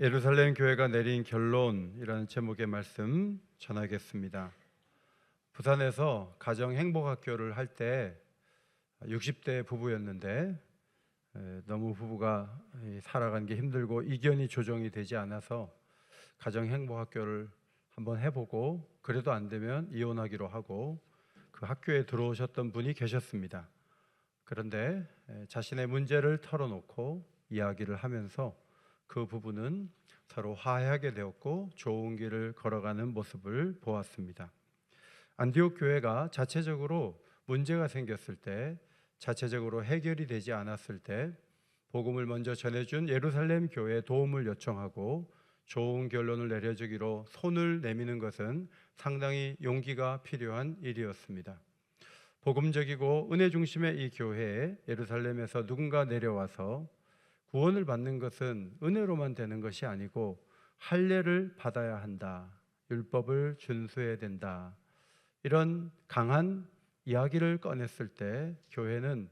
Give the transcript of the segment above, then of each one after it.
예루살렘 교회가 내린 결론이라는 제목의 말씀 전하겠습니다. 부산에서 가정 행복학교를 할 때 60대 부부였는데 너무 부부가 살아가는 게 힘들고 이견이 조정이 되지 않아서 가정 행복학교를 한번 해보고 그래도 안 되면 이혼하기로 하고 그 학교에 들어오셨던 분이 계셨습니다. 그런데 자신의 문제를 털어놓고 이야기를 하면서 그 부부는 서로 화해하게 되었고 좋은 길을 걸어가는 모습을 보았습니다. 안디옥 교회가 자체적으로 문제가 생겼을 때, 자체적으로 해결이 되지 않았을 때 복음을 먼저 전해준 예루살렘 교회에 도움을 요청하고 좋은 결론을 내려주기로 손을 내미는 것은 상당히 용기가 필요한 일이었습니다. 복음적이고 은혜 중심의 이 교회에 예루살렘에서 누군가 내려와서 구원을 받는 것은 은혜로만 되는 것이 아니고 할례를 받아야 한다, 율법을 준수해야 된다, 이런 강한 이야기를 꺼냈을 때 교회는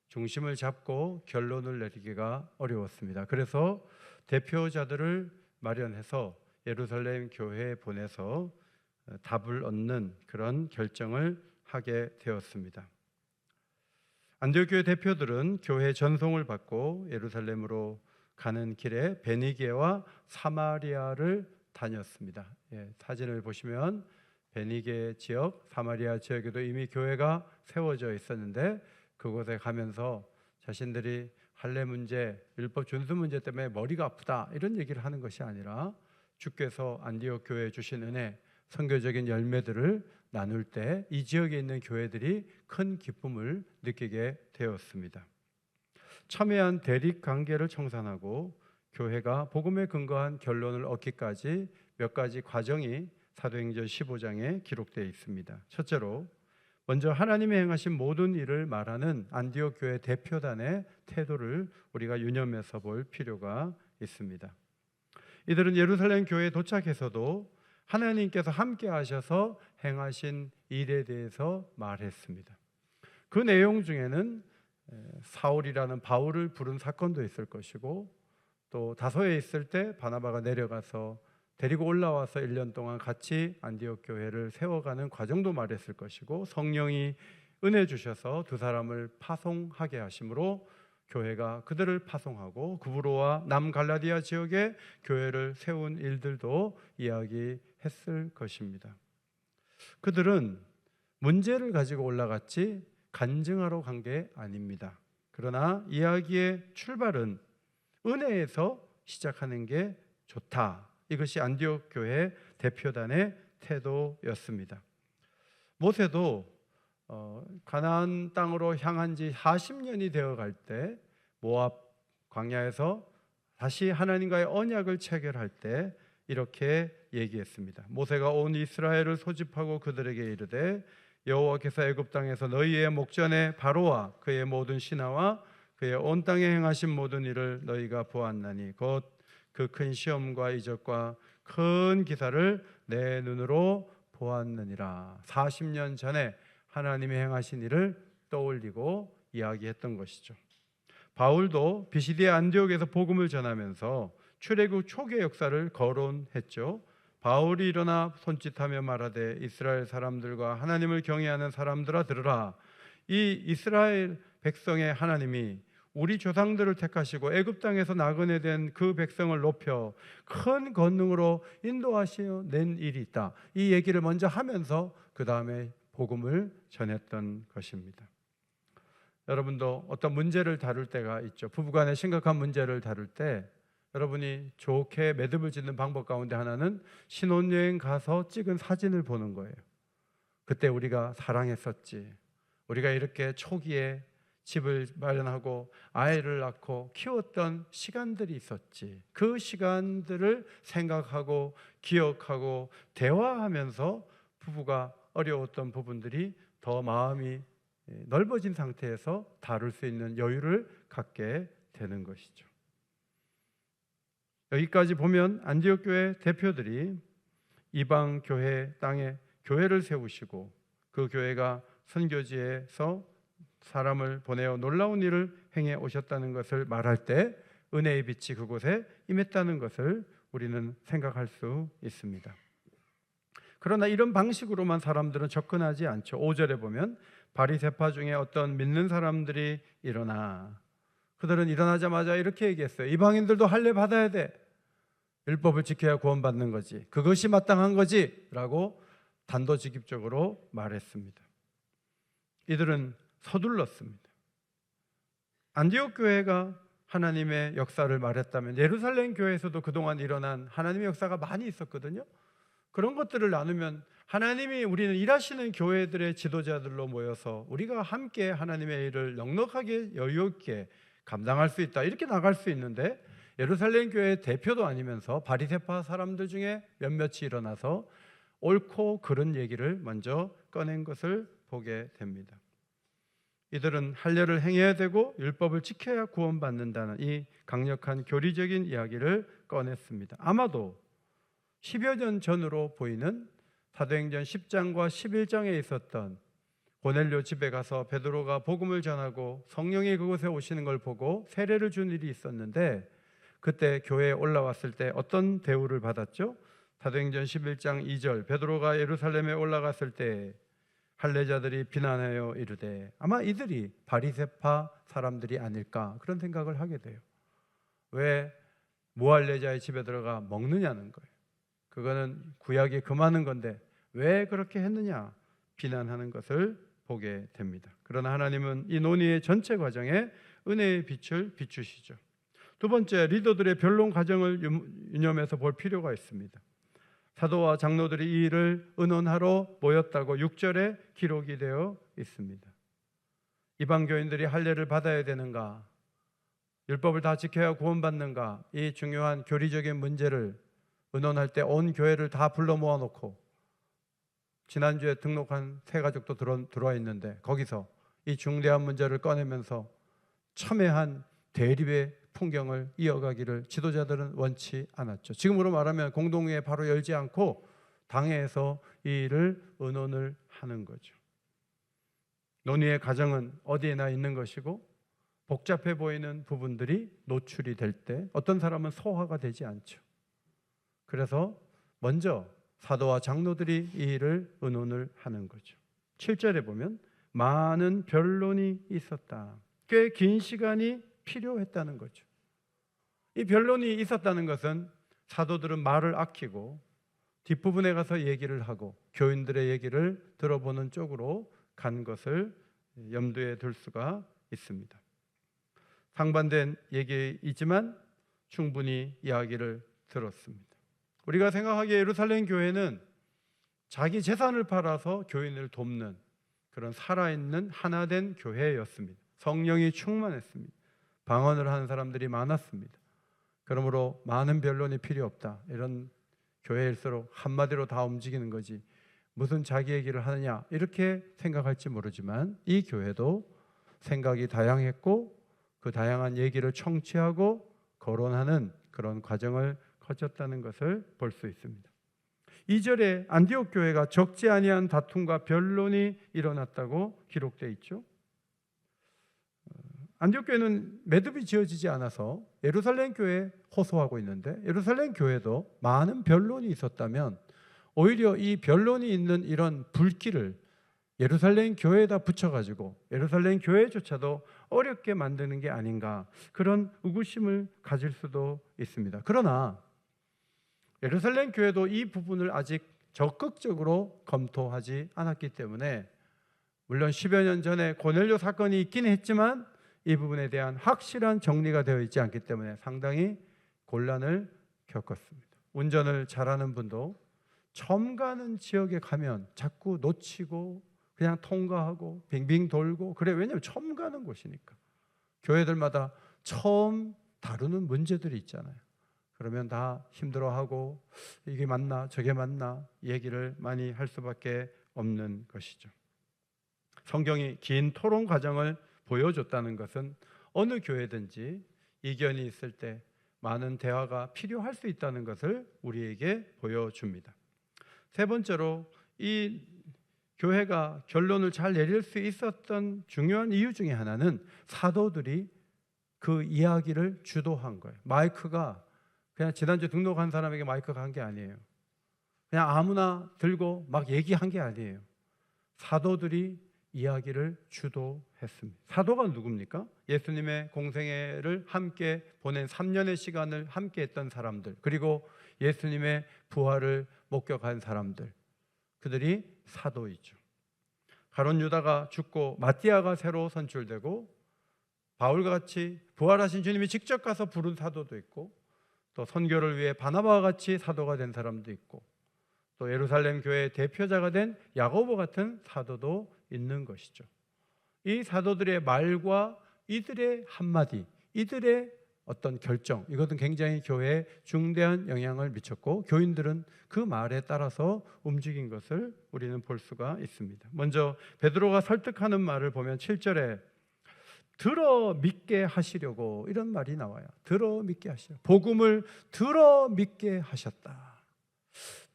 중심을 잡고 결론을 내리기가 어려웠습니다. 그래서 대표자들을 마련해서 예루살렘 교회에 보내서 답을 얻는 그런 결정을 하게 되었습니다. 안디옥 교회 대표들은 교회 전송을 받고 예루살렘으로 가는 길에 베니게와 사마리아를 다녔습니다. 사진을 보시면 베니게 지역, 사마리아 지역에도 이미 교회가 세워져 있었는데 그곳에 가면서 자신들이 할례 문제, 율법 준수 문제 때문에 머리가 아프다 이런 얘기를 하는 것이 아니라 주께서 안디옥 교회에 주신 은혜, 선교적인 열매들을 나눌 때 이 지역에 있는 교회들이 큰 기쁨을 느끼게 되었습니다. 첨예한 대립 관계를 청산하고 교회가 복음에 근거한 결론을 얻기까지 몇 가지 과정이 사도행전 15장에 기록되어 있습니다. 첫째로 먼저 하나님이 행하신 모든 일을 말하는 안디옥 교회 대표단의 태도를 우리가 유념해서 볼 필요가 있습니다. 이들은 예루살렘 교회에 도착해서도 하나님께서 함께 하셔서 행하신 일에 대해서 말했습니다. 그 내용 중에는 사울이라는 바울을 부른 사건도 있을 것이고 또 다소에 있을 때 바나바가 내려가서 데리고 올라와서 1년 동안 같이 안디옥 교회를 세워가는 과정도 말했을 것이고 성령이 은혜 주셔서 두 사람을 파송하게 하심으로 교회가 그들을 파송하고 구브로와 남갈라디아 지역에 교회를 세운 일들도 이야기했을 것입니다. 그들은 문제를 가지고 올라갔지 간증하러 간 게 아닙니다. 그러나 이야기의 출발은 은혜에서 시작하는 게 좋다. 이것이 안디옥 교회 대표단의 태도였습니다. 모세도 가나안 땅으로 향한 지 40년이 되어갈 때 모압 광야에서 다시 하나님과의 언약을 체결할 때 이렇게 얘기했습니다. 모세가 온 이스라엘을 소집하고 그들에게 이르되 여호와께서 애굽 땅에서 너희의 목전에 바로와 그의 모든 신하와 그의 온 땅에 행하신 모든 일을 너희가 보았나니 곧 그 큰 시험과 이적과 큰 기사를 내 눈으로 보았느니라. 40년 전에 하나님이 행하신 일을 떠올리고 이야기했던 것이죠. 바울도 비시디아 안디옥에서 복음을 전하면서 출애굽 초기의 역사를 거론했죠. 바울이 일어나 손짓하며 말하되 이스라엘 사람들과 하나님을 경외하는 사람들아 들으라. 이 이스라엘 백성의 하나님이 우리 조상들을 택하시고 애굽 땅에서 나그네 된 그 백성을 높여 큰 권능으로 인도하시어 낸 일이 있다. 이 얘기를 먼저 하면서 그 다음에 복음을 전했던 것입니다. 여러분도 어떤 문제를 다룰 때가 있죠. 부부간의 심각한 문제를 다룰 때 여러분이 좋게 매듭을 짓는 방법 가운데 하나는 신혼여행 가서 찍은 사진을 보는 거예요. 그때 우리가 사랑했었지. 우리가 이렇게 초기에 집을 마련하고 아이를 낳고 키웠던 시간들이 있었지. 그 시간들을 생각하고 기억하고 대화하면서 부부가 어려웠던 부분들이 더 마음이 넓어진 상태에서 다룰 수 있는 여유를 갖게 되는 것이죠. 여기까지 보면 안디옥 교회 대표들이 이방 교회 땅에 교회를 세우시고 그 교회가 선교지에서 사람을 보내어 놀라운 일을 행해 오셨다는 것을 말할 때 은혜의 빛이 그곳에 임했다는 것을 우리는 생각할 수 있습니다. 그러나 이런 방식으로만 사람들은 접근하지 않죠. 5절에 보면 바리새파 중에 어떤 믿는 사람들이 일어나, 그들은 일어나자마자 이렇게 얘기했어요. 이방인들도 할례 받아야 돼. 율법을 지켜야 구원받는 거지. 그것이 마땅한 거지. 라고 단도직입적으로 말했습니다. 이들은 서둘렀습니다. 안디옥 교회가 하나님의 역사를 말했다면 예루살렘 교회에서도 그동안 일어난 하나님의 역사가 많이 있었거든요. 그런 것들을 나누면 하나님이 우리는 일하시는 교회들의 지도자들로 모여서 우리가 함께 하나님의 일을 넉넉하게 여유 있게 감당할 수 있다, 이렇게 나갈 수 있는데, 예루살렘 교회의 대표도 아니면서 바리새파 사람들 중에 몇몇이 일어나서 옳고 그른 얘기를 먼저 꺼낸 것을 보게 됩니다. 이들은 할례를 행해야 되고 율법을 지켜야 구원받는다는 이 강력한 교리적인 이야기를 꺼냈습니다. 아마도 10여 년 전으로 보이는 사도행전 10장과 11장에 있었던 고넬료 집에 가서 베드로가 복음을 전하고 성령이 그곳에 오시는 걸 보고 세례를 준 일이 있었는데, 그때 교회에 올라왔을 때 어떤 대우를 받았죠? 사도행전 11장 2절, 베드로가 예루살렘에 올라갔을 때 할례자들이 비난하여 이르되, 아마 이들이 바리새파 사람들이 아닐까, 그런 생각을 하게 돼요. 왜 무할례자의 집에 들어가 먹느냐는 거예요. 그거는 구약이 금하는 건데 왜 그렇게 했느냐, 비난하는 것을 보게 됩니다. 그러나 하나님은 이 논의의 전체 과정에 은혜의 빛을 비추시죠. 두 번째, 리더들의 변론 과정을 유념해서 볼 필요가 있습니다. 사도와 장로들이 이 일을 의논하러 모였다고 6절에 기록이 되어 있습니다. 이방 교인들이 할례를 받아야 되는가, 율법을 다 지켜야 구원받는가, 이 중요한 교리적인 문제를 의논할 때 온 교회를 다 불러 모아놓고, 지난주에 등록한 세 가족도 들어와 있는데 거기서 이 중대한 문제를 꺼내면서 첨예한 대립의 풍경을 이어가기를 지도자들은 원치 않았죠. 지금으로 말하면 공동회의 바로 열지 않고 당회에서 이 일을 의논을 하는 거죠. 논의의 과정은 어디에나 있는 것이고, 복잡해 보이는 부분들이 노출이 될 때 어떤 사람은 소화가 되지 않죠. 그래서 먼저 사도와 장로들이 이 일을 의논을 하는 거죠. 7절에 보면 많은 변론이 있었다. 꽤 긴 시간이 필요했다는 거죠. 이 변론이 있었다는 것은 사도들은 말을 아끼고 뒷부분에 가서 얘기를 하고 교인들의 얘기를 들어보는 쪽으로 간 것을 염두에 둘 수가 있습니다. 상반된 얘기이지만 충분히 이야기를 들었습니다. 우리가 생각하기에 예루살렘 교회는 자기 재산을 팔아서 교인을 돕는 그런 살아있는 하나된 교회였습니다. 성령이 충만했습니다. 방언을 하는 사람들이 많았습니다. 그러므로 많은 변론이 필요 없다, 이런 교회일수록 한마디로 다 움직이는 거지 무슨 자기 얘기를 하느냐, 이렇게 생각할지 모르지만 이 교회도 생각이 다양했고 그 다양한 얘기를 청취하고 거론하는 그런 과정을 거쳤다는 것을 볼 수 있습니다. 2절에 안디옥 교회가 적지 아니한 다툼과 변론이 일어났다고 기록되어 있죠. 안디옥 교회는 매듭이 지어지지 않아서 예루살렘 교회에 호소하고 있는데, 예루살렘 교회도 많은 변론이 있었다면 오히려 이 변론이 있는 이런 불길을 예루살렘 교회에다 붙여가지고 예루살렘 교회조차도 어렵게 만드는 게 아닌가, 그런 의구심을 가질 수도 있습니다. 그러나 예루살렘 교회도 이 부분을 아직 적극적으로 검토하지 않았기 때문에, 물론 10여 년 전에 고넬료 사건이 있긴 했지만 이 부분에 대한 확실한 정리가 되어 있지 않기 때문에 상당히 곤란을 겪었습니다. 운전을 잘하는 분도 처음 가는 지역에 가면 자꾸 놓치고 그냥 통과하고 빙빙 돌고 그래. 왜냐하면 처음 가는 곳이니까. 교회들마다 처음 다루는 문제들이 있잖아요. 그러면 다 힘들어하고 이게 맞나 저게 맞나 얘기를 많이 할 수밖에 없는 것이죠. 성경이 긴 토론 과정을 보여줬다는 것은 어느 교회든지 이견이 있을 때 많은 대화가 필요할 수 있다는 것을 우리에게 보여줍니다. 세 번째로, 이 교회가 결론을 잘 내릴 수 있었던 중요한 이유 중에 하나는 사도들이 그 이야기를 주도한 거예요. 마이크가 그냥 지난주 등록한 사람에게 마이크가 한 게 아니에요. 그냥 아무나 들고 막 얘기한 게 아니에요. 사도들이 이야기를 주도했습니다. 사도가 누굽니까? 예수님의 공생애를 함께 보낸 3년의 시간을 함께 했던 사람들, 그리고 예수님의 부활을 목격한 사람들, 그들이 사도이죠. 가룟 유다가 죽고 마띠아가 새로 선출되고 바울과 같이 부활하신 주님이 직접 가서 부른 사도도 있고, 또 선교를 위해 바나바와 같이 사도가 된 사람도 있고, 또 예루살렘 교회의 대표자가 된 야고보 같은 사도도 있는 것이죠. 이 사도들의 말과 이들의 한마디, 이들의 어떤 결정, 이것은 굉장히 교회에 중대한 영향을 미쳤고, 교인들은 그 말에 따라서 움직인 것을 우리는 볼 수가 있습니다. 먼저 베드로가 설득하는 말을 보면 7절에 들어 믿게 하시려고, 이런 말이 나와요. 들어 믿게 하시려, 복음을 들어 믿게 하셨다.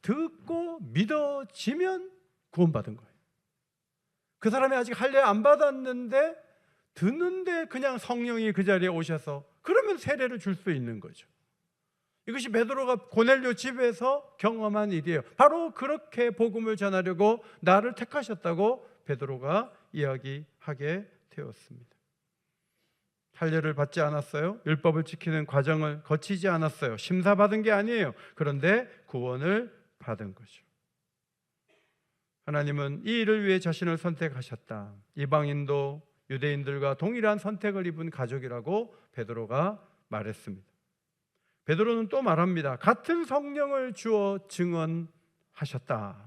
듣고 믿어지면 구원받은 거예요. 그 사람이 아직 할례 안 받았는데 듣는데 그냥 성령이 그 자리에 오셔서 그러면 세례를 줄 수 있는 거죠. 이것이 베드로가 고넬료 집에서 경험한 일이에요. 바로 그렇게 복음을 전하려고 나를 택하셨다고 베드로가 이야기하게 되었습니다. 할례를 받지 않았어요. 율법을 지키는 과정을 거치지 않았어요. 심사받은 게 아니에요. 그런데 구원을 받은 거죠. 하나님은 이 일을 위해 자신을 선택하셨다. 이방인도 유대인들과 동일한 선택을 입은 가족이라고 베드로가 말했습니다. 베드로는 또 말합니다. 같은 성령을 주어 증언하셨다.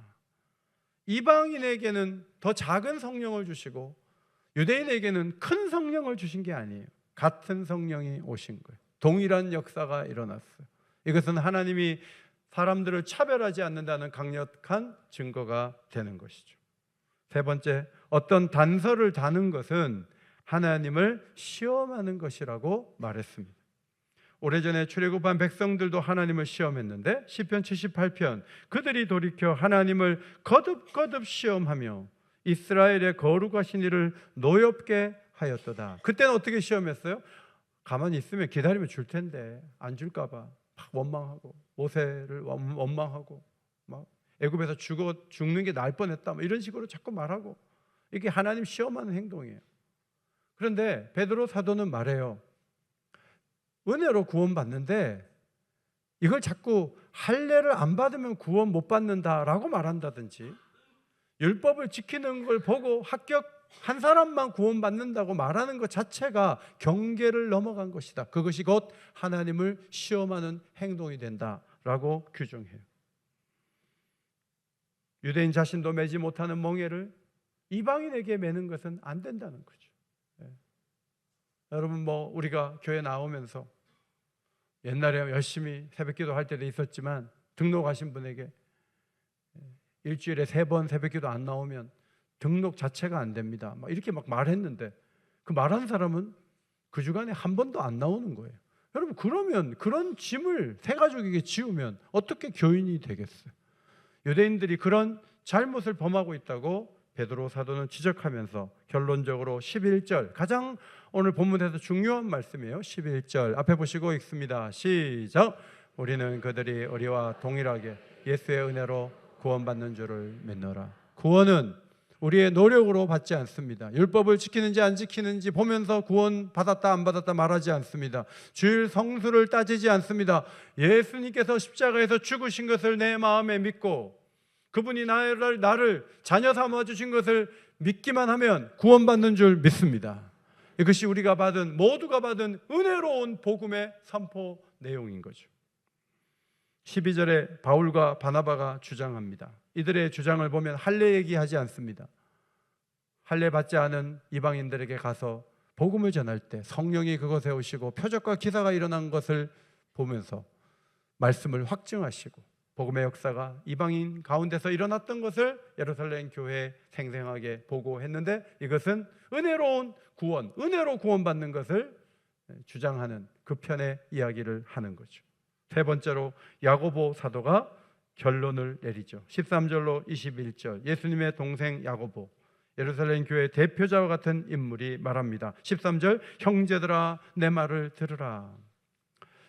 이방인에게는 더 작은 성령을 주시고 유대인에게는 큰 성령을 주신 게 아니에요. 같은 성령이 오신 거예요. 동일한 역사가 일어났어요. 이것은 하나님이 사람들을 차별하지 않는다는 강력한 증거가 되는 것이죠. 세 번째, 어떤 단서를 다는 것은 하나님을 시험하는 것이라고 말했습니다. 오래전에 출애굽한 백성들도 하나님을 시험했는데 시편 78편, 그들이 돌이켜 하나님을 거듭거듭 시험하며 이스라엘의 거룩하신 이를 노엽게 하였도다. 그때는 어떻게 시험했어요? 가만히 있으면 기다리면 줄 텐데 안 줄까 봐 막 원망하고, 모세를 원망하고, 막 애굽에서 죽는 게 나을 뻔했다, 뭐 이런 식으로 자꾸 말하고, 이게 하나님 시험하는 행동이에요. 그런데 베드로 사도는 말해요. 은혜로 구원받는데 이걸 자꾸 할례를 안 받으면 구원 못 받는다라고 말한다든지, 율법을 지키는 걸 보고 합격한 사람만 구원받는다고 말하는 것 자체가 경계를 넘어간 것이다. 그것이 곧 하나님을 시험하는 행동이 된다라고 규정해요. 유대인 자신도 매지 못하는 멍에를 이방인에게 매는 것은 안 된다는 거죠. 여러분, 우리가 교회 나오면서 옛날에 열심히 새벽기도 할 때도 있었지만, 등록하신 분에게 일주일에 3번 새벽기도 안 나오면 등록 자체가 안 됩니다, 이렇게 막 말했는데, 그 말한 사람은 그 주간에 한 번도 안 나오는 거예요. 여러분, 그러면 그런 짐을 새 가족에게 지우면 어떻게 교인이 되겠어요? 유대인들이 그런 잘못을 범하고 있다고 베드로 사도는 지적하면서 결론적으로 11절, 가장 오늘 본문에서 중요한 말씀이에요. 11절 앞에 보시고 읽습니다. 시작. 우리는 그들이 우리와 동일하게 예수의 은혜로 구원받는 줄을 믿노라. 구원은 우리의 노력으로 받지 않습니다. 율법을 지키는지 안 지키는지 보면서 구원 받았다 안 받았다 말하지 않습니다. 주일 성수를 따지지 않습니다. 예수님께서 십자가에서 죽으신 것을 내 마음에 믿고 그분이 나를 자녀 삼아 주신 것을 믿기만 하면 구원받는 줄 믿습니다. 이것이 우리가 모두가 받은 은혜로운 복음의 선포 내용인 거죠. 12절에 바울과 바나바가 주장합니다. 이들의 주장을 보면 할례 얘기하지 않습니다. 할례 받지 않은 이방인들에게 가서 복음을 전할 때 성령이 그곳에 오시고 표적과 기사가 일어난 것을 보면서 말씀을 확증하시고, 복음의 역사가 이방인 가운데서 일어났던 것을 예루살렘 교회에 생생하게 보고했는데, 이것은 은혜로운 구원, 은혜로 구원받는 것을 주장하는 그 편의 이야기를 하는 거죠. 세 번째로 야고보 사도가 결론을 내리죠. 13절로 21절, 예수님의 동생 야고보, 예루살렘 교회의 대표자와 같은 인물이 말합니다. 13절, 형제들아 내 말을 들으라.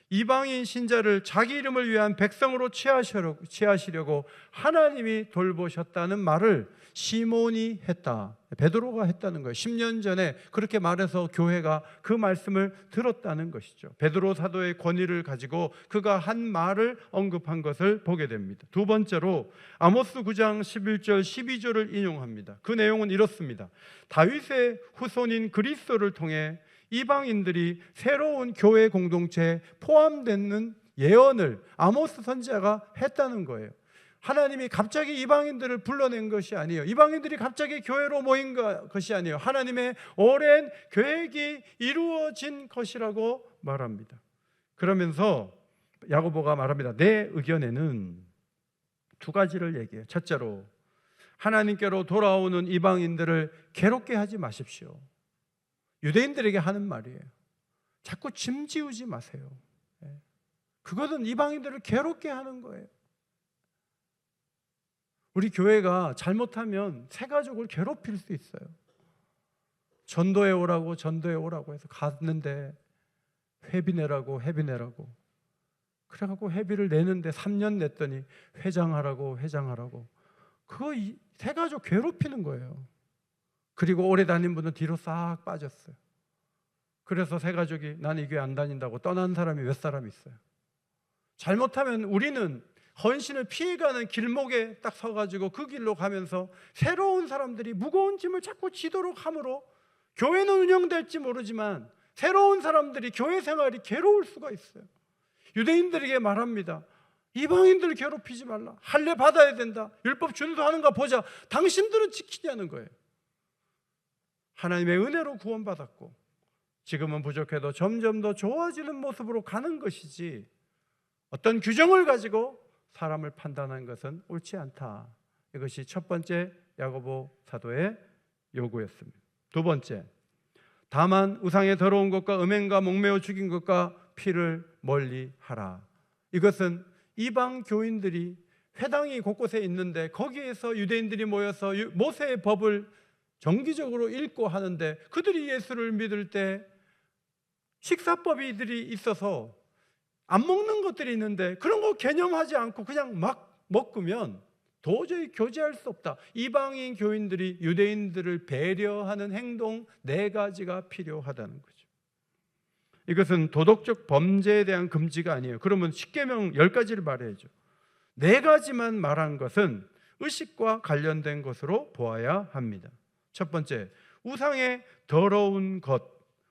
이방인 신자를 자기 이름을 위한 백성으로 취하시려고 하나님이 돌보셨다는 말을 시몬이 했다, 베드로가 했다는 거예요. 10년 전에 그렇게 말해서 교회가 그 말씀을 들었다는 것이죠. 베드로 사도의 권위를 가지고 그가 한 말을 언급한 것을 보게 됩니다. 두 번째로 아모스 9장 11절 12절을 인용합니다. 그 내용은 이렇습니다. 다윗의 후손인 그리스도를 통해 이방인들이 새로운 교회 공동체에 포함되는 예언을 아모스 선지자가 했다는 거예요. 하나님이 갑자기 이방인들을 불러낸 것이 아니에요. 이방인들이 갑자기 교회로 모인 것이 아니에요. 하나님의 오랜 계획이 이루어진 것이라고 말합니다. 그러면서 야고보가 말합니다. 내 의견에는 두 가지를 얘기해요. 첫째로, 하나님께로 돌아오는 이방인들을 괴롭게 하지 마십시오. 유대인들에게 하는 말이에요. 자꾸 짐 지우지 마세요. 그것은 이방인들을 괴롭게 하는 거예요. 우리 교회가 잘못하면 새 가족을 괴롭힐 수 있어요. 전도해 오라고 해서 갔는데 회비 내라고 그래갖고 회비를 내는데 3년 냈더니 회장하라고 그거 새 가족 괴롭히는 거예요. 그리고 오래 다닌 분은 뒤로 싹 빠졌어요. 그래서 새 가족이 나는 이 교회 안 다닌다고 떠난 사람이 몇 사람 있어요. 잘못하면 우리는 헌신을 피해가는 길목에 딱 서가지고 그 길로 가면서 새로운 사람들이 무거운 짐을 자꾸 지도록 함으로 교회는 운영될지 모르지만 새로운 사람들이 교회 생활이 괴로울 수가 있어요. 유대인들에게 말합니다. 이방인들을 괴롭히지 말라. 할례 받아야 된다. 율법 준수하는가 보자. 당신들은 지키냐는 거예요. 하나님의 은혜로 구원받았고 지금은 부족해도 점점 더 좋아지는 모습으로 가는 것이지 어떤 규정을 가지고 사람을 판단하는 것은 옳지 않다. 이것이 첫 번째 야고보 사도의 요구였습니다. 두 번째, 다만 우상에 더러운 것과 음행과 목매어 죽인 것과 피를 멀리하라. 이것은 이방 교인들이 회당이 곳곳에 있는데 거기에서 유대인들이 모여서 모세의 법을 정기적으로 읽고 하는데 그들이 예수를 믿을 때 식사법이들이 있어서 안 먹는 것들이 있는데 그런 거 개념하지 않고 그냥 막 먹으면 도저히 교제할 수 없다. 이방인 교인들이 유대인들을 배려하는 행동 4가지가 필요하다는 거죠. 이것은 도덕적 범죄에 대한 금지가 아니에요. 그러면 십계명 10가지를 말해야죠. 4가지만 말한 것은 의식과 관련된 것으로 보아야 합니다. 첫 번째, 우상의 더러운 것,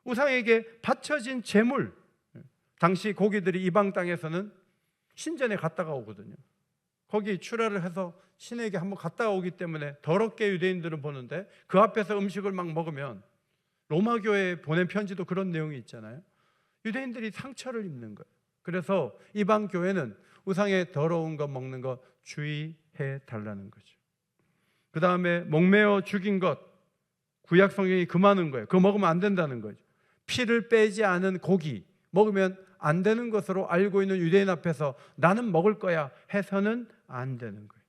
우상에게 바쳐진 제물. 당시 고기들이 이방 땅에서는 신전에 갔다가 오거든요. 거기 출하를 해서 신에게 한번 갔다 오기 때문에 더럽게 유대인들은 보는데 그 앞에서 음식을 막 먹으면 로마 교회에 보낸 편지도 그런 내용이 있잖아요. 유대인들이 상처를 입는 거예요. 그래서 이방 교회는 우상의 더러운 것 먹는 거 주의해 달라는 거죠. 그 다음에 목매어 죽인 것, 구약 성경이 금하는 거예요. 그거 먹으면 안 된다는 거죠. 피를 빼지 않은 고기 먹으면 안 되는 것으로 알고 있는 유대인 앞에서 나는 먹을 거야 해서는 안 되는 거예요.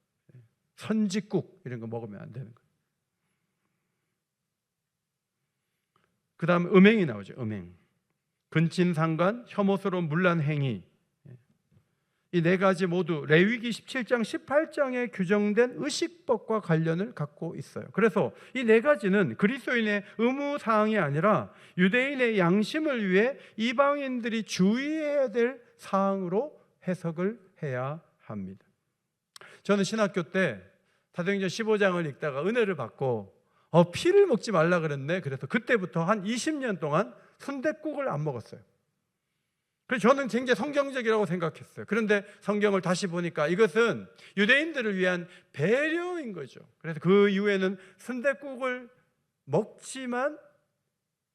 선지국 이런 거 먹으면 안 되는 거예요. 그 다음 음행이 나오죠. 음행, 근친상간, 혐오스러운 문란 행위. 이 4가지 모두 레위기 17장 18장에 규정된 의식법과 관련을 갖고 있어요. 그래서 이 4가지는 그리스도인의 의무사항이 아니라 유대인의 양심을 위해 이방인들이 주의해야 될 사항으로 해석을 해야 합니다. 저는 신학교 때 사도행전 15장을 읽다가 은혜를 받고 피를 먹지 말라 그랬네. 그래서 그때부터 한 20년 동안 순댓국을 안 먹었어요. 그래서 저는 굉장히 성경적이라고 생각했어요. 그런데 성경을 다시 보니까 이것은 유대인들을 위한 배려인 거죠. 그래서 그 이후에는 순댓국을 먹지만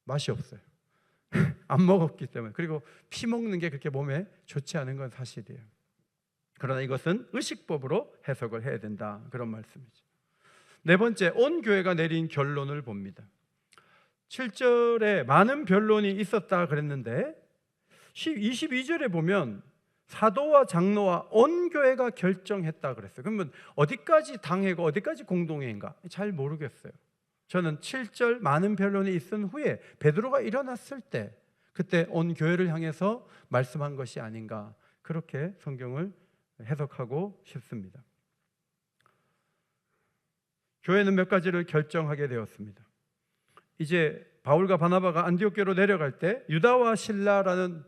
맛이 없어요. 안 먹었기 때문에. 그리고 피 먹는 게 그렇게 몸에 좋지 않은 건 사실이에요. 그러나 이것은 의식법으로 해석을 해야 된다, 그런 말씀이죠. 4번째, 온 교회가 내린 결론을 봅니다. 7절에 많은 변론이 있었다 그랬는데 22절에 보면 사도와 장로와 온 교회가 결정했다 그랬어요. 그러면 어디까지 당회고 어디까지 공동회인가 잘 모르겠어요. 저는 7절 많은 변론이 있은 후에 베드로가 일어났을 때 그때 온 교회를 향해서 말씀한 것이 아닌가, 그렇게 성경을 해석하고 싶습니다. 교회는 몇 가지를 결정하게 되었습니다. 이제 바울과 바나바가 안디옥교로 내려갈 때 유다와 실라라는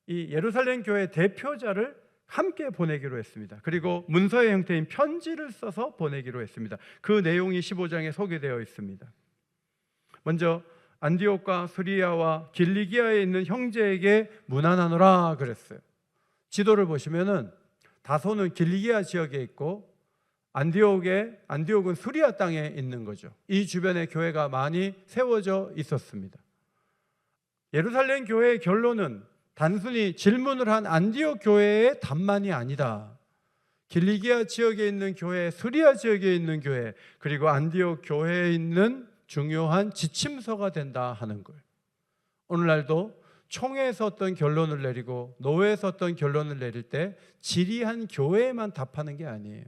이 예루살렘 교회 대표자를 함께 보내기로 했습니다. 그리고 문서의 형태인 편지를 써서 보내기로 했습니다. 그 내용이 15장에 소개되어 있습니다. 먼저 안디옥과 수리아와 길리기아에 있는 형제에게 문안하노라 그랬어요. 지도를 보시면은 다소는 길리기아 지역에 있고 안디옥은 수리아 땅에 있는 거죠. 이 주변에 교회가 많이 세워져 있었습니다. 예루살렘 교회의 결론은 단순히 질문을 한 안디옥 교회의 답만이 아니다. 길리기아 지역에 있는 교회, 수리아 지역에 있는 교회, 그리고 안디옥 교회에 있는 중요한 지침서가 된다 하는 거예요. 오늘날도 총회에서 어떤 결론을 내리고 노회에서 어떤 결론을 내릴 때 지리한 교회에만 답하는 게 아니에요.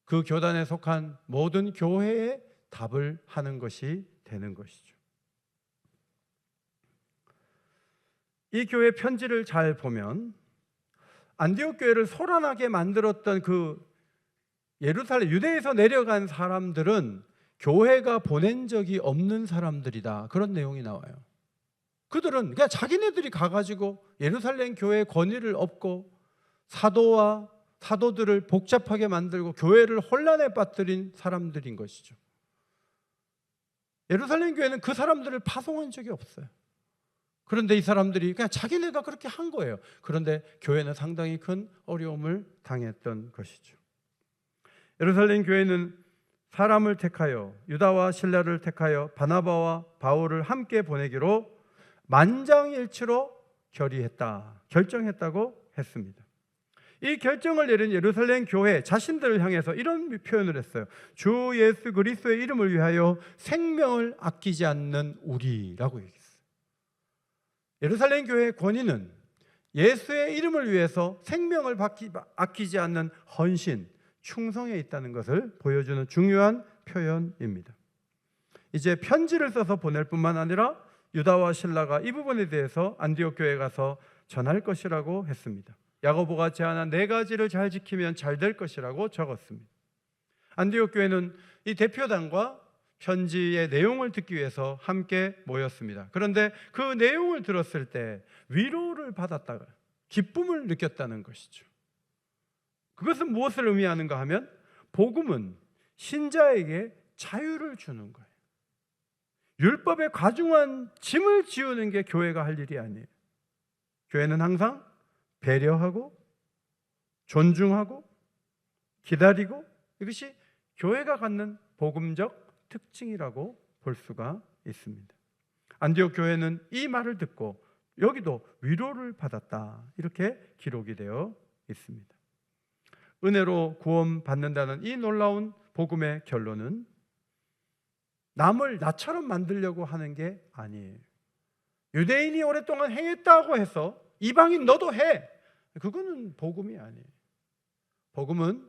그 교단에 속한 모든 교회에 답을 하는 것이 되는 것이죠. 이 교회 편지를 잘 보면 안디옥 교회를 소란하게 만들었던 그 예루살렘 유대에서 내려간 사람들은 교회가 보낸 적이 없는 사람들이다, 그런 내용이 나와요. 그들은 그냥 자기네들이 가가지고 예루살렘 교회의 권위를 얻고 사도들을 복잡하게 만들고 교회를 혼란에 빠뜨린 사람들인 것이죠. 예루살렘 교회는 그 사람들을 파송한 적이 없어요. 그런데 이 사람들이 그냥 자기네가 그렇게 한 거예요. 그런데 교회는 상당히 큰 어려움을 당했던 것이죠. 예루살렘 교회는 사람을 택하여 유다와 실라를 택하여 바나바와 바울을 함께 보내기로 만장일치로 결정했다고 했습니다. 이 결정을 내린 예루살렘 교회 자신들을 향해서 이런 표현을 했어요. 주 예수 그리스도의 이름을 위하여 생명을 아끼지 않는 우리라고 얘기했어요. 예루살렘 교회의 권위는 예수의 이름을 위해서 생명을 아끼지 않는 헌신, 충성에 있다는 것을 보여주는 중요한 표현입니다. 이제 편지를 써서 보낼 뿐만 아니라 유다와 실라가 이 부분에 대해서 안디옥 교회에 가서 전할 것이라고 했습니다. 야고보가 제안한 4가지를 잘 지키면 잘 될 것이라고 적었습니다. 안디옥 교회는 이 대표단과 편지의 내용을 듣기 위해서 함께 모였습니다. 그런데 그 내용을 들었을 때 위로를 받았다가 기쁨을 느꼈다는 것이죠. 그것은 무엇을 의미하는가 하면 복음은 신자에게 자유를 주는 거예요. 율법의 과중한 짐을 지우는 게 교회가 할 일이 아니에요. 교회는 항상 배려하고 존중하고 기다리고, 이것이 교회가 갖는 복음적 특징이라고 볼 수가 있습니다. 안디옥 교회는 이 말을 듣고 여기도 위로를 받았다, 이렇게 기록이 되어 있습니다. 은혜로 구원받는다는 이 놀라운 복음의 결론은 남을 나처럼 만들려고 하는 게 아니에요. 유대인이 오랫동안 행했다고 해서 이방인 너도 해, 그거는 복음이 아니에요. 복음은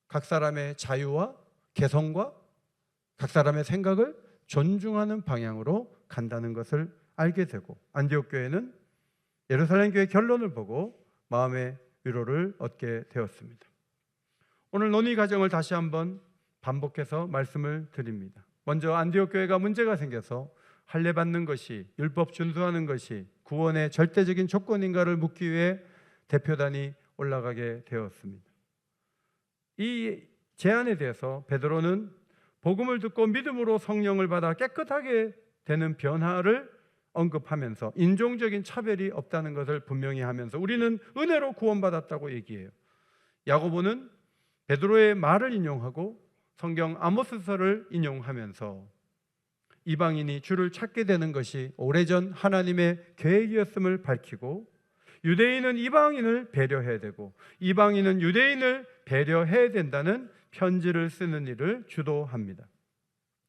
각 사람의 자유와 개성과 각 사람의 생각을 존중하는 방향으로 간다는 것을 알게 되고, 안디옥 교회는 예루살렘 교회 결론을 보고 마음의 위로를 얻게 되었습니다. 오늘 논의 과정을 다시 한번 반복해서 말씀을 드립니다. 먼저 안디옥 교회가 문제가 생겨서 할례 받는 것이, 율법 준수하는 것이 구원의 절대적인 조건인가를 묻기 위해 대표단이 올라가게 되었습니다. 이 제안에 대해서 베드로는 복음을 듣고 믿음으로 성령을 받아 깨끗하게 되는 변화를 언급하면서 인종적인 차별이 없다는 것을 분명히 하면서 우리는 은혜로 구원받았다고 얘기해요. 야고보는 베드로의 말을 인용하고 성경 아모스서를 인용하면서 이방인이 주를 찾게 되는 것이 오래전 하나님의 계획이었음을 밝히고, 유대인은 이방인을 배려해야 되고 이방인은 유대인을 배려해야 된다는 편지를 쓰는 일을 주도합니다.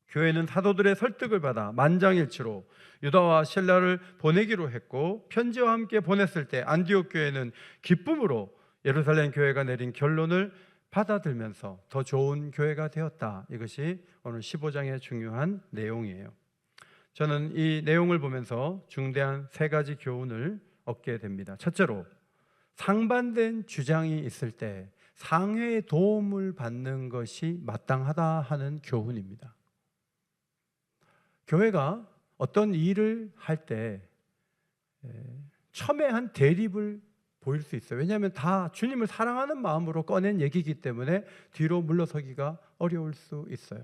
교회는 사도들의 설득을 받아 만장일치로 유다와 실라를 보내기로 했고, 편지와 함께 보냈을 때 안디옥 교회는 기쁨으로 예루살렘 교회가 내린 결론을 받아들면서 더 좋은 교회가 되었다. 이것이 오늘 15장의 중요한 내용이에요. 저는 이 내용을 보면서 중대한 세 가지 교훈을 얻게 됩니다. 첫째로, 상반된 주장이 있을 때 상회의 도움을 받는 것이 마땅하다 하는 교훈입니다. 교회가 어떤 일을 할 때 첨예한 대립을 보일 수 있어요. 왜냐하면 다 주님을 사랑하는 마음으로 꺼낸 얘기이기 때문에 뒤로 물러서기가 어려울 수 있어요.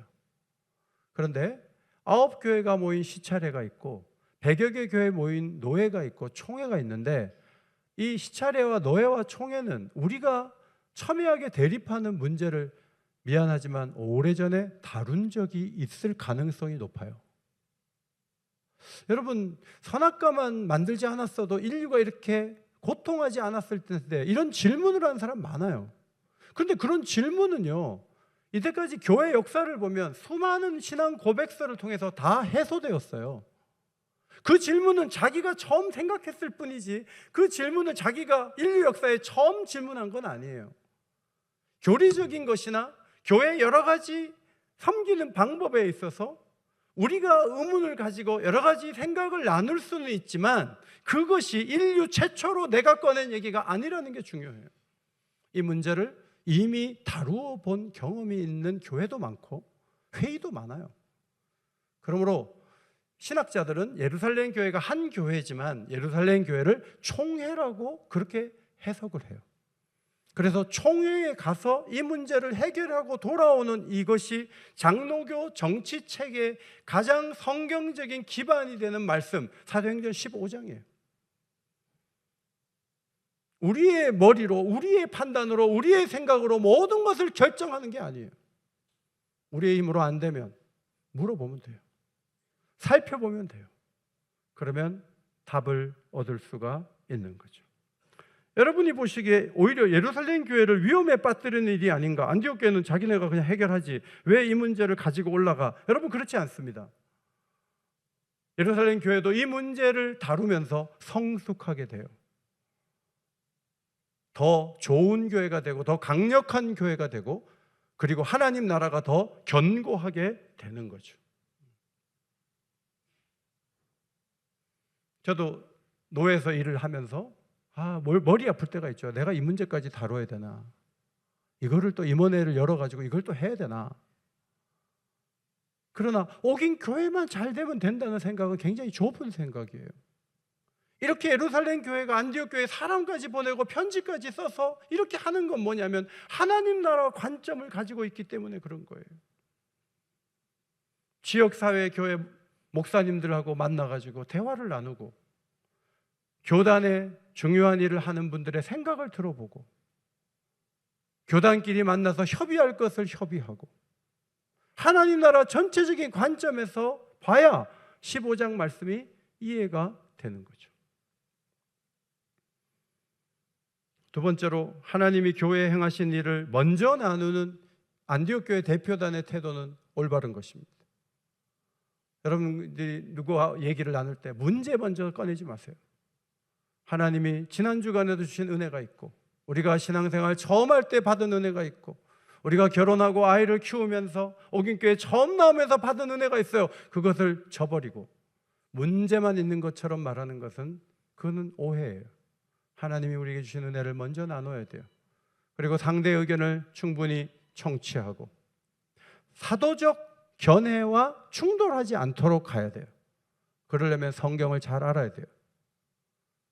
그런데 9교회가 모인 시차례가 있고 100여 개 교회 모인 노회가 있고 총회가 있는데, 이 시차례와 노회와 총회는 우리가 첨예하게 대립하는 문제를 미안하지만 오래전에 다룬 적이 있을 가능성이 높아요. 여러분, 선악과만 만들지 않았어도 인류가 이렇게 고통하지 않았을 텐데 이런 질문을 하는 사람 많아요. 그런데 그런 질문은요, 이때까지 교회 역사를 보면 수많은 신앙 고백서를 통해서 다 해소되었어요. 그 질문은 자기가 처음 생각했을 뿐이지 그 질문은 자기가 인류 역사에 처음 질문한 건 아니에요. 교리적인 것이나 교회의 여러 가지 섬기는 방법에 있어서 우리가 의문을 가지고 여러 가지 생각을 나눌 수는 있지만 그것이 인류 최초로 내가 꺼낸 얘기가 아니라는 게 중요해요. 이 문제를 이미 다루어 본 경험이 있는 교회도 많고 회의도 많아요. 그러므로 신학자들은 예루살렘 교회가 한 교회지만 예루살렘 교회를 총회라고 그렇게 해석을 해요. 그래서 총회에 가서 이 문제를 해결하고 돌아오는 이것이 장로교 정치체계의 가장 성경적인 기반이 되는 말씀, 사도행전 15장이에요. 우리의 머리로, 우리의 판단으로, 우리의 생각으로 모든 것을 결정하는 게 아니에요. 우리의 힘으로 안 되면 물어보면 돼요. 살펴보면 돼요. 그러면 답을 얻을 수가 있는 거죠. 여러분이 보시기에 오히려 예루살렘 교회를 위험에 빠뜨리는 일이 아닌가, 안디옥 교회는 자기네가 그냥 해결하지 왜 이 문제를 가지고 올라가? 여러분, 그렇지 않습니다. 예루살렘 교회도 이 문제를 다루면서 성숙하게 돼요. 더 좋은 교회가 되고 더 강력한 교회가 되고 그리고 하나님 나라가 더 견고하게 되는 거죠. 저도 노회에서 일을 하면서 머리 아플 때가 있죠. 내가 이 문제까지 다뤄야 되나? 이거를 또 임원회를 열어가지고 이걸 또 해야 되나? 그러나 오긴 교회만 잘 되면 된다는 생각은 굉장히 좁은 생각이에요. 이렇게 예루살렘 교회가 안디옥 교회에 사람까지 보내고 편지까지 써서 이렇게 하는 건 뭐냐면 하나님 나라 관점을 가지고 있기 때문에 그런 거예요. 지역사회 교회 목사님들하고 만나가지고 대화를 나누고 교단에 중요한 일을 하는 분들의 생각을 들어보고 교단끼리 만나서 협의할 것을 협의하고 하나님 나라 전체적인 관점에서 봐야 15장 말씀이 이해가 되는 거죠. 두 번째로, 하나님이 교회에 행하신 일을 먼저 나누는 안디옥 교회 대표단의 태도는 올바른 것입니다. 여러분들이 누구와 얘기를 나눌 때 문제 먼저 꺼내지 마세요. 하나님이 지난 주간에도 주신 은혜가 있고 우리가 신앙생활 처음 할 때 받은 은혜가 있고 우리가 결혼하고 아이를 키우면서 오긴교회 처음 나오면서 받은 은혜가 있어요. 그것을 저버리고 문제만 있는 것처럼 말하는 것은 그건 오해예요. 하나님이 우리에게 주신 은혜를 먼저 나눠야 돼요. 그리고 상대의 의견을 충분히 청취하고 사도적 견해와 충돌하지 않도록 가야 돼요. 그러려면 성경을 잘 알아야 돼요.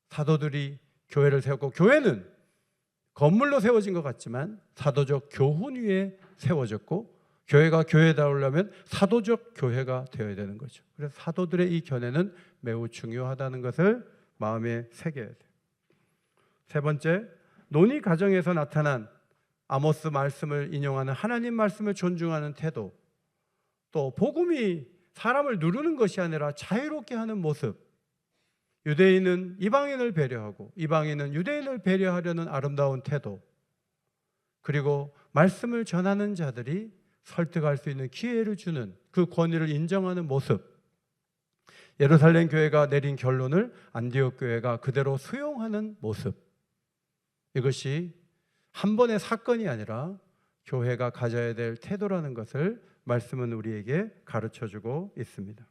사도들이 교회를 세웠고 교회는 건물로 세워진 것 같지만 사도적 교훈 위에 세워졌고 교회가 교회다우려면 사도적 교회가 되어야 되는 거죠. 그래서 사도들의 이 견해는 매우 중요하다는 것을 마음에 새겨야 돼요. 세 번째, 논의 과정에서 나타난 아모스 말씀을 인용하는 하나님 말씀을 존중하는 태도, 또 복음이 사람을 누르는 것이 아니라 자유롭게 하는 모습, 유대인은 이방인을 배려하고 이방인은 유대인을 배려하려는 아름다운 태도, 그리고 말씀을 전하는 자들이 설득할 수 있는 기회를 주는 그 권위를 인정하는 모습, 예루살렘 교회가 내린 결론을 안디옥 교회가 그대로 수용하는 모습, 이것이 한 번의 사건이 아니라 교회가 가져야 될 태도라는 것을 말씀은 우리에게 가르쳐주고 있습니다.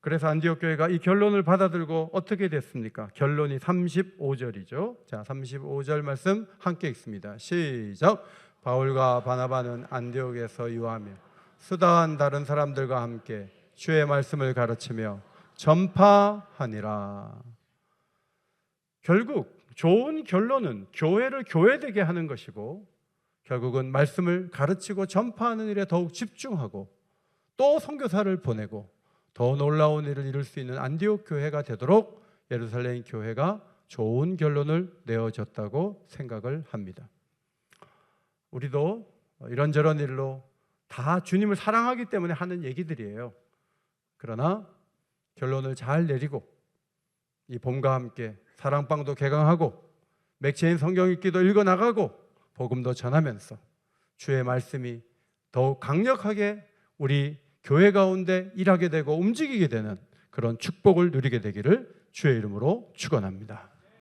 그래서 안디옥 교회가 이 결론을 받아들고 어떻게 됐습니까? 결론이 35절이죠. 자, 35절 말씀 함께 읽습니다. 시작. 바울과 바나바는 안디옥에서 유하며 수다한 다른 사람들과 함께 주의 말씀을 가르치며 전파하니라. 결국 좋은 결론은 교회를 교회되게 하는 것이고, 결국은 말씀을 가르치고 전파하는 일에 더욱 집중하고 또 선교사를 보내고 더 놀라운 일을 이룰 수 있는 안디옥 교회가 되도록 예루살렘 교회가 좋은 결론을 내어줬다고 생각을 합니다. 우리도 이런저런 일로 다 주님을 사랑하기 때문에 하는 얘기들이에요. 그러나 결론을 잘 내리고 이 봄과 함께 사랑방도 개강하고 맥체인 성경 읽기도 읽어나가고 복음도 전하면서 주의 말씀이 더욱 강력하게 우리 교회 가운데 일하게 되고 움직이게 되는 그런 축복을 누리게 되기를 주의 이름으로 축원합니다.